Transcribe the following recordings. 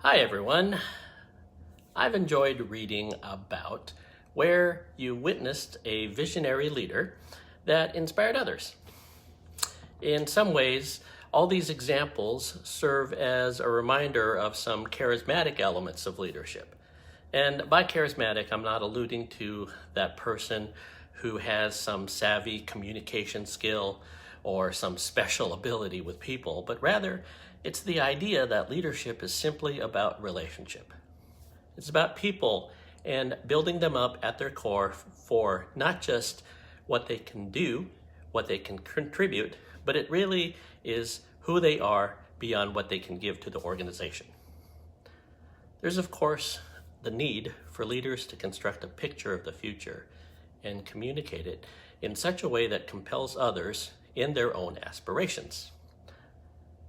Hi everyone. I've enjoyed reading about where you witnessed a visionary leader that inspired others. In some ways, all these examples serve as a reminder of some charismatic elements of leadership. And by charismatic, I'm not alluding to that person who has some savvy communication skill or some special ability with people, but rather it's the idea that leadership is simply about relationship. It's about people and building them up at their core for not just what they can do, what they can contribute, but it really is who they are beyond what they can give to the organization. There's, of course, the need for leaders to construct a picture of the future and communicate it in such a way that compels others in their own aspirations.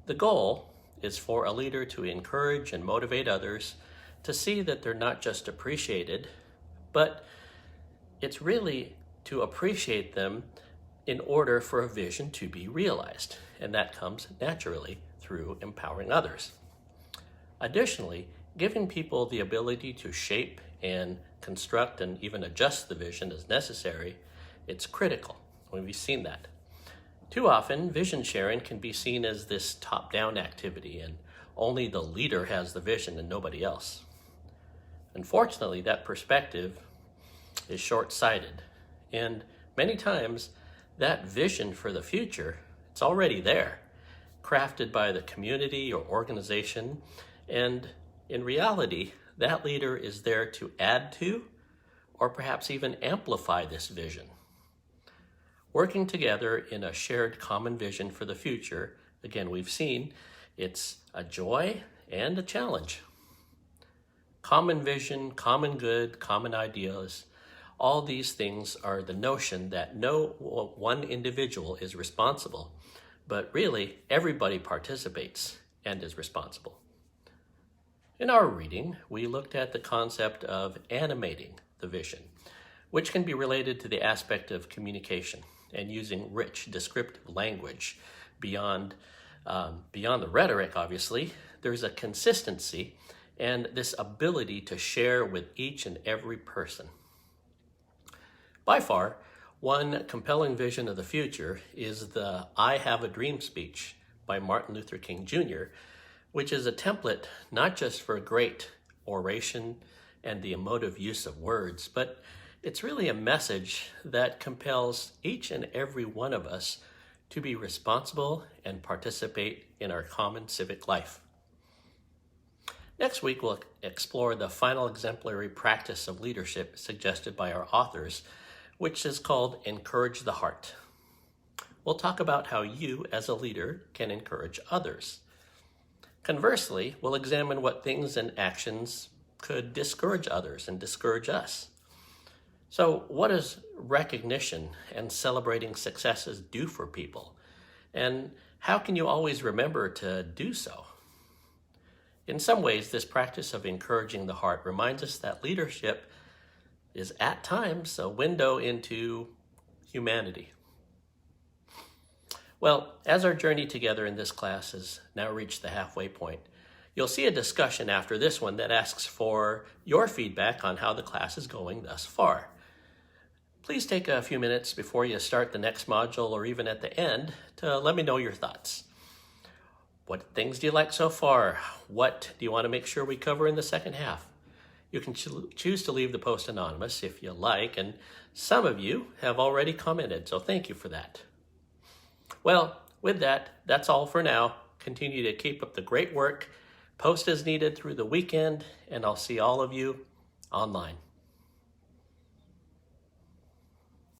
The goal is for a leader to encourage and motivate others to see that they're not just appreciated, but it's really to appreciate them in order for a vision to be realized, and that comes naturally through empowering others. Additionally, giving people the ability to shape and construct and even adjust the vision as necessary, it's critical. We've seen that. Too often, vision sharing can be seen as this top-down activity, and only the leader has the vision and nobody else. Unfortunately, that perspective is short-sighted, and many times that vision for the future, it's already there, crafted by the community or organization, and in reality, that leader is there to add to or perhaps even amplify this vision. Working together in a shared common vision for the future, again, we've seen it's a joy and a challenge. Common vision, common good, common ideas, all these things are the notion that no one individual is responsible, but really everybody participates and is responsible. In our reading, we looked at the concept of animating the vision, which can be related to the aspect of communication and using rich, descriptive language beyond the rhetoric, obviously. There's a consistency and this ability to share with each and every person. By far, one compelling vision of the future is the I Have a Dream speech by Martin Luther King Jr., which is a template not just for great oration and the emotive use of words, but it's really a message that compels each and every one of us to be responsible and participate in our common civic life. Next week, we'll explore the final exemplary practice of leadership suggested by our authors, which is called Encourage the Heart. We'll talk about how you, as a leader, can encourage others. Conversely, we'll examine what things and actions could discourage others and discourage us. So what does recognition and celebrating successes do for people? And how can you always remember to do so? In some ways, this practice of encouraging the heart reminds us that leadership is at times a window into humanity. Well, as our journey together in this class has now reached the halfway point, you'll see a discussion after this one that asks for your feedback on how the class is going thus far. Please take a few minutes before you start the next module or even at the end to let me know your thoughts. What things do you like so far? What do you want to make sure we cover in the second half? You can choose to leave the post anonymous if you like, and some of you have already commented, so thank you for that. Well, with that, that's all for now. Continue to keep up the great work. Post as needed through the weekend, and I'll see all of you online.